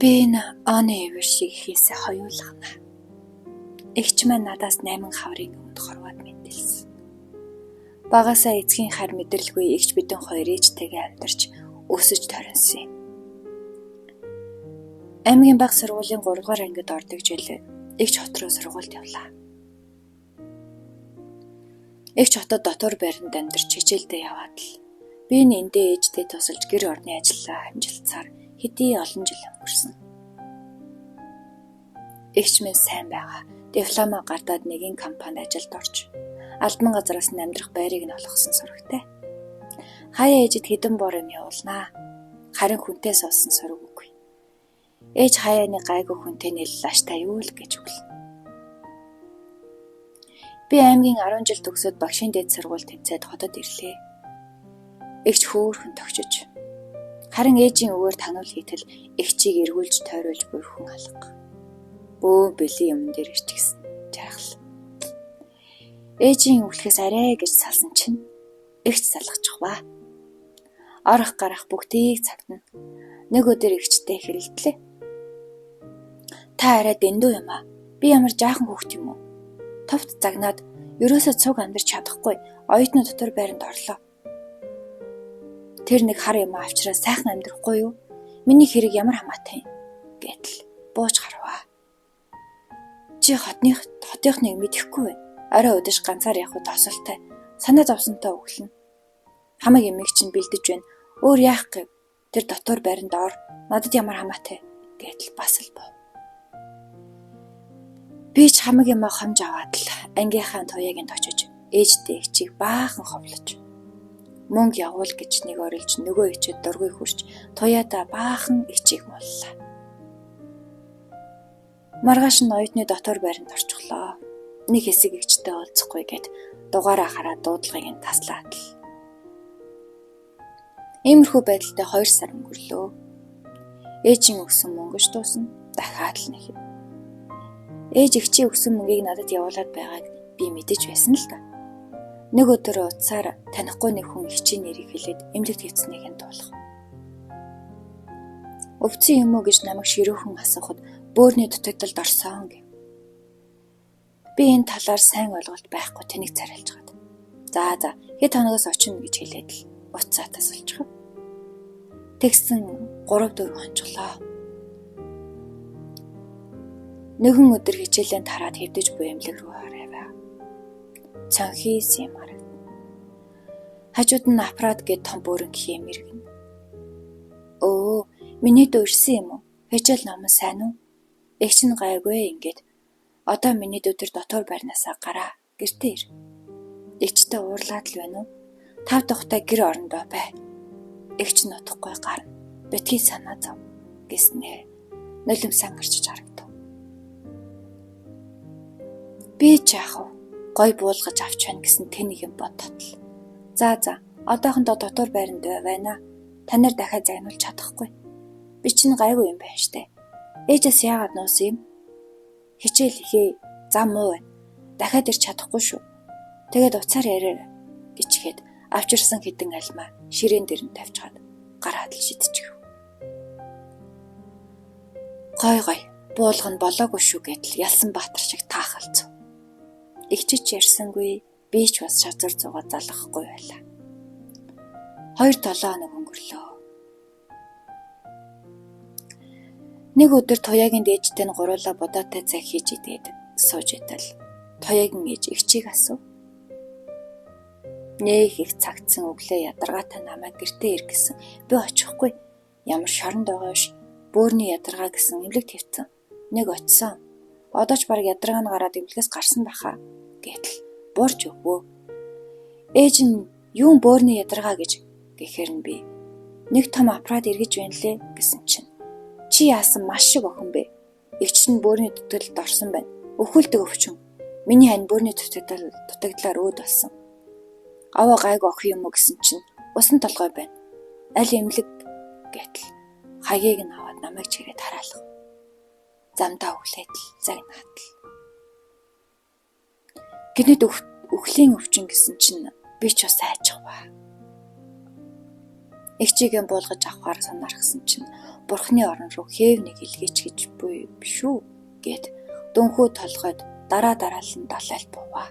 Би энэ оны өвөр шиг хийсэ хоёулгана. Эгч маань надаас 8 хаврын өмнө хорвоод мэдээлсэн. Багасаа эцгийн хар мэдрэлгүй эгч бидэн хоёр ээжтэйгээ амьдарч өсөж торинсон юм. Аймгийн баг сургуулийн 3 дугаар ангид ордог жил эгч хот руу сургуульд явлаа. Эгч хотод дотор байранд амьдарч хичээлдээ яваад л би эндээ ээжтэй тусалж гэр орны ажиллаа хамжилцаар хэдий олон жил өнгөрсөн. Эгч минь сайн байгаа. Дипломоо гардаад нэгэн компанид ажилд орж албан газраас нь амьдрах байрыг нь олгосон сурагтай. Хаяа ээжид хэдэн бор юм явуулнаа. Харин хүнтэй суусан сураг үгүй. Ээж хаяаны гайгүй хүнтэй нийллээ та юу л гэж өглөө. Би аймгийн 10 жил төгсөөд багшийн дэд сургууль тэмцээд хотод ирлээ. Эгч хөөхөн тогшиж. Харин ээжийн өвөр танил хийтэл эгчийг эргүүлж тойруулж буй хүн алга. Бөө бэлий юм дээр ирчихсэн. Жаргал. Ээжийн өвлөхөөс арай гэж салсан чинь эгч салгачих ба. Орох гарах бүгдийг цагтна. Нэг өдөр эгчтэй хэрэлдлээ. Та арай дэндүү юм аа. Би ямар жаахан хүүхд юм уу? Товт загнаад ерөөсөө цуг амьдарч чадахгүй оюутны дотор байранд орлоо. Тэр нэг хар юм авчраа сайхан амьдрахгүй юу? Миний хэрэг ямар хамаатай юм? Гэтэл бууж харваа. Чи хотынхныг мэдэхгүй вэ? Орой өдөж ганцаар явах тосолтой. Санаа зовсонтой өглөн. Хамаг эмийг чинь бэлдэж байна. Өөр яах гэв? Тэр дотор байранд ор. Надад ямар хамаатай? Гэтэл бас л боо. Би ч хамаг юм хамж аваад л ангийнхаа туяагийн очиж ээжтэй эгчийг баахан ховлож мөнгө явуул гэж нэг орилж нөгөө ичэд дургүй хурч туяада баахан ичийг мууллаа. Маргааш нь оюутны дотор байранд орчихлоо. Нэг хэсэг эгчтэй уулзахгүй гэд дугаараа хараад дуудлагыг нь таслаад л. Иймэрхүү байдалтай 2 сар өнгөрлөө. Ээжийн өгсөн мөнгөж дуусна. Дахиад л нэг. Ээж эгчийн өгсөн мөнгийг надад явуулаад байгааг би мэдэж байсан л да. Нэг өдөр утсаар танихгүй нэг хүн эгчийн нэрийг хэлээд эмнэлэгт хэвцнийг нь дуулах. Өвцөн юм уу гэж намайг ширүүхэн асуухад бөөрийн дутагдалд орсон гэв. Би энэ талаар сайн ойлголт байхгүй тэнийг царайлж гад. За хэд хоногоос очино гэж хэлээд л уцаа тасалчих. Тэгсэн 3-4 хонцлоо. Нэгэн өдөр хичээлээ тараад хэвдэж буй эмнэлэг рүү харав. Цанхис юм хараг. Хажууд нь аппарат гэд том бөөрөнг хэмэргэн. Өө, миний дөө ирсэн юм уу? Хичээл ном сайн уу? Эгч нь гайгүй ингээд. Одоо миний дөө тэр дотор байрнаасаа гараа. Гэртээ ир. Эгчтэй уурлаад л байна уу? 5 дахьтай гэр орондоо бай. Эгч нь утахгүй гарна. Битгий санаа зов гэснээр нулимсан гарчиж харагдав. Би жаах гой буулгаж авч байна гэсэн тэнийг юм бодтол. За одоохондоо дотор байранд байна. Танаар дахиад загнуулж чадахгүй. Би чинь гайгүй юм байна штэ. Ээжээс яагаад нуусан юм? Хичээл ихээ зам муу байна. Дахиад ирч чадахгүй шүү. Тэгээд уцаар яриа гिचгээд авчирсан хідэн альмаа ширээн дээр нь тавьж хаад гараад л шидчихв. Гой буулган болоогүй шүү гэдэл ялсан баатар шиг таахалцв. Игчиж ярьсангүй би ч бас шазар зугаа залгахгүй байлаа. 2-7 хоног өнгөрлөө. Нэг өдөр туяагийн дээжтэй нь гуруула будаатай цаг хийж идээд сууж идэл. Туяагийн ээж эгчийг асуув. Нэг их цагтсан өглөө ядаргаатай намайг гэртээ ир гэсэн. Би очихгүй. Ямар шоронд байгаа ш. Бөөрийн ядаргаа гэсэн эмнэлэгт хэвцэн. Нэг очисон. Одоо ч баг ядаргаа нь гараад эмнэлгээс гарсан баха. Гэтэл буурч өгөө. Ээж нь юун бөөрийн ядаргаа гэж гэхээр нь би нэг том аппарат эргэж байна лээ гэсэн чинь. Чи яасан маш шиг охин бэ? Эгч нь бөөрийн дутагдалд орсон байна. Өхүүлдэг өвчин. Миний хань бөөрийн дутагдлаар өөд болсон. Аваа гайг охин юм уу гэсэн чинь усан толгой байна. Аль эмнэлэг гэтэл хаягийг нь аваад намайг чирээд хараалах. Замдаа өглээд л загнаад л. Гинэд өхлийн өвчин гэсэн чинь би ч бас айчих ба. Эгчийгээ буулгаж авахаар санаархсан чинь бурхны орон руу хээв нэг илгээч гэж буй биш үү гэд дөнхөө толгойд дараалан далайлт буваа.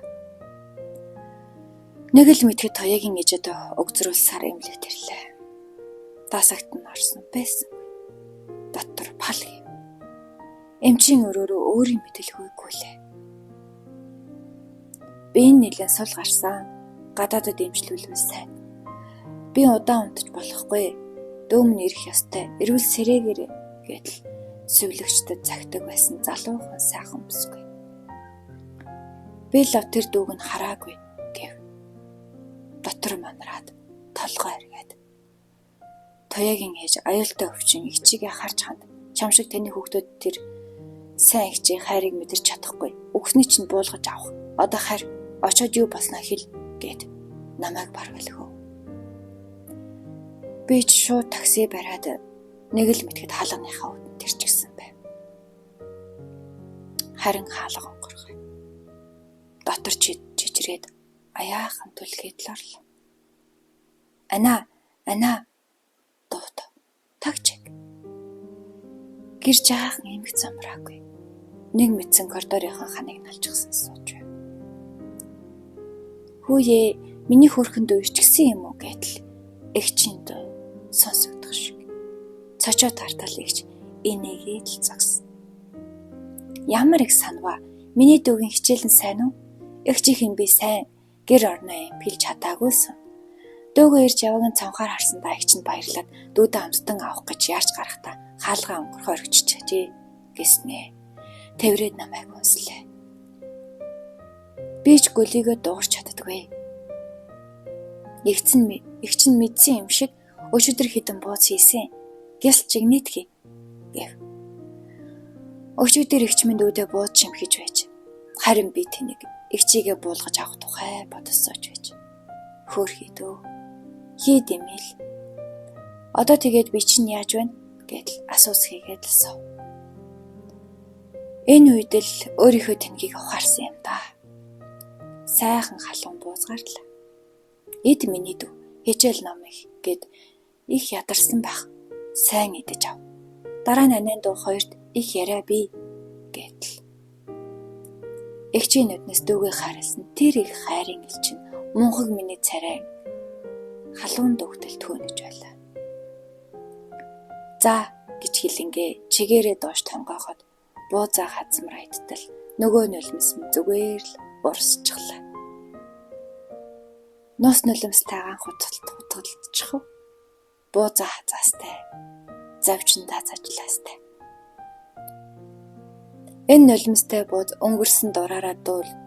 Нэг л мэдхэд тоягийн ээжэд өгзрүүлсаар эмлээд ирлээ. Дасагт нь орсон байсан. Дотор пал гэв. Эмчийн өрөөрөө өөрийн мэдэлгүйгүй лээ. Би нэлээд сул гарсан. Гадаадад эмчлүүлвэл сайн. Би удаан унтаж болохгүй. Дөөмн ирэх ёстой. Эрүүл сэрээгээр гэдэл сүвлэгчдэд загтаг байсан залуухан сайхан бүсгүй. Би л тэр дүүг нь хараагүй гэв. Дотор манараад толгой эргээд. Тоягийн ээж аюултай өвчин эгчийгээ харж ханд. Чам шиг таны хүүхдүүд тэр сайн эгчийн хайрыг мэдэрч чадахгүй. Өгсний чинь буулгаж авах. Одоо харь очоод юу болсноо хэл гэд намайг баргалхав. Би ч шууд такси бариад нэг л мэдхэд хаалганыхаа үдэнд ирчихсэн байв. Харин хаалга онгорхой. Дотор жижирээд аяахан түлхээд л орлоо. Ана дуут тагчиг. Гэр жаахан эмх замраагүй. Нэг мэдсэн коридорынхан ханыг налчихсан сууж байв. Хүүе, миний хөрхөнд үерчгсэн юм уу гэдэл эгчийн дуу сонсогдох шиг. Цочоо тартал эгч энийгээ л зогсон. Ямар их санава. Миний дүүгийн хичээлэн сайн уу? Эгчийнх нь би сайн гэр орноо юм хэлж чадаагүйсэн. Дүүгөө ирж яваг нь цонхоор харсандаа эгч нь баярлаад дүүдээ амстан авах гэж яарч гарахтаа хаалгаа өнгөрхөө оргиччихжээ гэснээ. Тэврээд намайг үнслээ. Би ч гөлийгөө дуугарч чаддаггүй. Эгч нь мэдсэн юм шиг өчигдөр хідэн бууц хийсэн. Гял чигнэтгий гэв. Өчигдөр эгч минь дүүдээ бууц шимхэж байж. Харин би тэнийг эгчийгээ буулгаж авах тухай бодсооч байж. Хөөрхий дөө. Хий дэмэл. Одоо тэгээд би чинь яаж байна гэдэл асуус хийгээд л сов. Энэ үед л өөрийнхөө тэнгийг ухаарсан юм да. Сайхан халуун буузгаарлаа. Эд миний дүү хичээл ном их гэд их ядарсан байх. Сайн идэж ав. Дараа нь анийн дуу хоёрт их яриа бий гэдэл. Эгчийн нүднээс дүүгээ харилсан тэр их хайрын элчин мунхаг миний царай халуун дөгтөл төөнөж байлаа. За гэж хэлэнгээ чигээрээ доош тонгооход буузаа хазмар айдтал нөгөө нулимс зүгээр л урсчихлаа. Нус нулимстайгаан хутгалдчих. Буузаа хазаастай. Завчиндаа зажлаастай. Энэ нулимстай бууз өнгөрсөн дураараа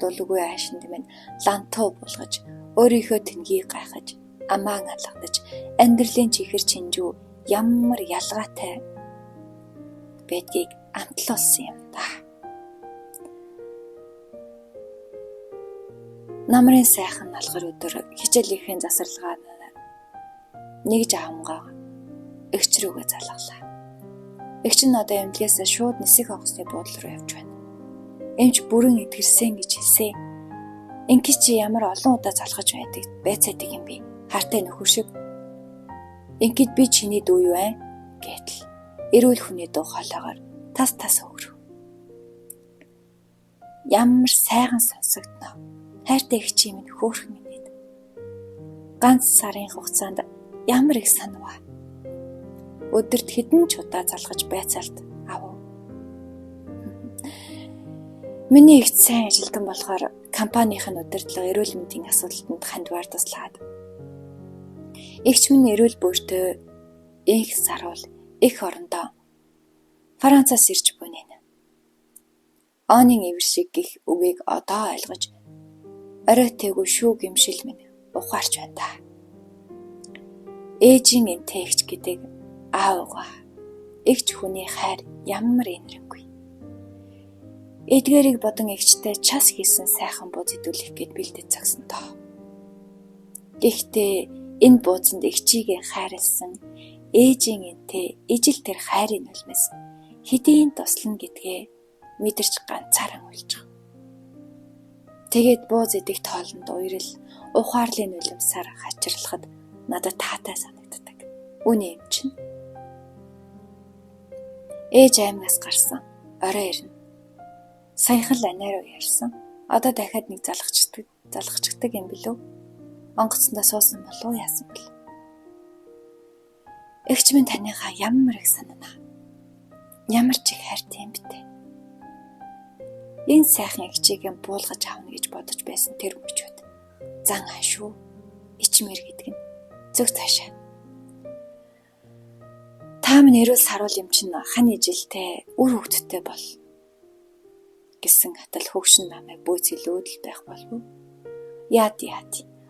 дуулгүй аашинд минь лантуу булгаж өөрийнхөө тэнгийг гайхаж амаан алгадаж амьдралын чихэр чинжүү ямар ялгаатай байдгийг амтлуулсан юм да. Намрын сайхан алгар өдөр хичээлийн засварлагаа нэг жаамгаа эгч рүүгээ залгалаа. Эгч нь одоо эмнэлгээс шууд нисэх онгоцны буудлын руу явж байна. Эмч бүрэн итгэрсэн гэж хэлсэн. Инки чи ямар олон удаа залхаж байцаадаг юм бэ? Хартай нөхөр шиг. Инкид би чиний дүү юу вэ? Гэтэл эрүүл хүний дуу хоолойгоор тас өгрөв. Ямар сайхан сонсогдно. Хайртай эгчийн минь хөөрх минийд. Ганц сарын хугацаанд ямар их санава. Өдөрт хэдэн ч удаа залгаж байцаалт авав. Миний ихт сайн ажилтан болохоор компанийн удирдлага эрүүл мэндийн асуудалтанд хандвар туслаад. Эгч минь эрүүл бүртөө их саруул их орондоо Францаас ирж бүнэн. Онын ивэр шиг гих үгийг одоо ойлгож оройтэйгүй шүү гэмшил минь ухаарч байна да. Ээжийн энтэй эгч гэдэг аавгаа эгч хүний хайр ямар инэрэнгүй. Эдгээрийг бодон эгчтэй час хийсэн сайхан бууз идүүлэх гэд бэлдэж цагсан тоо. Гэхдээ энэ бууцанд эгчийгээ хайрлсан ээжийн энтэй ижил тэр хайрын нулимс хэдийн туслана гэдгээ мэдэрч ганцаараа үлж байгаа. Тэгээд бууз идэх тоолонд уярал ухаарлын нулимсаар хачирлахад надад таатай санагддаг. Үний юм чинь. Ээж аймагаас гарсан. Орой ирнэ. Саяхан л анаа руу ярьсан. Одоо дахиад нэг залгачдаг юм билүү? Онгоцондоо суусан болов уу яасан бэл? Эгч минь таныхаа ямар их санана. Ямар ч их хайртай юм битээ. Энэ сайхан эгчийг буулгаж авна гэж бодож байсан тэр мөчүүд. Зан хашуу, ичмэр гэдэг нь зөв цаашаа. Та минь эрүүл саруул юм чинь хань ижилтэй, үр хөвгттэй бол гэсэн хатал хөгшин намайг бөөцөлөөд л байх болов. Яад.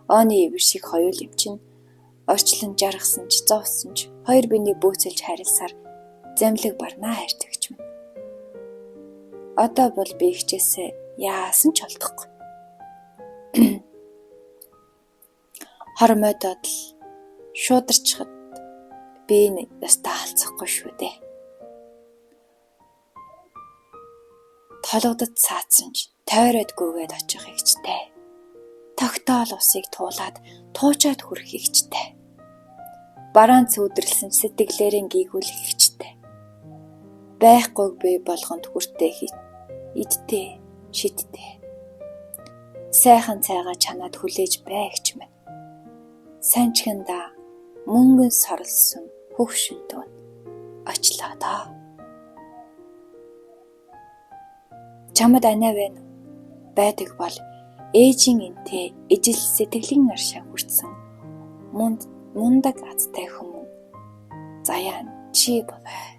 Оны ивэр шиг хоёул юм чинь орчлон жаргасан ч зовсон ч хоёр биенийг бөөцөлж харилсаар замлаг барнаа хайртагч минь. Одоо бол би ихчээсээ яасан ч олдохгүй. Хормойдод л шуударчхад би ястаа алцахгүй шүү дээ. Толгодод цаацсан ч тойроод гүгээд очих ихчтэй. Тогтоол усыг туулаад туучаад хүрэх ихчтэй. Бараан цөөдрөлсөн сэтгэлээрэн гийгүүлэх ихчтэй. Байхгүйг бий болгонд хүртээ идтэй, шидтэй. Сайхан цайгаа чанаад хүлээж байгч минь. Санчгандаа мөнгөн сорлсон хөвшөндөө очлоо доо. Чамд анаа байна. Байдаг бол ээжийн энтэй ижил сэтгэлийн аршаа хүртсэн мундаг азтай хүмүүн. Заяа чи болоо.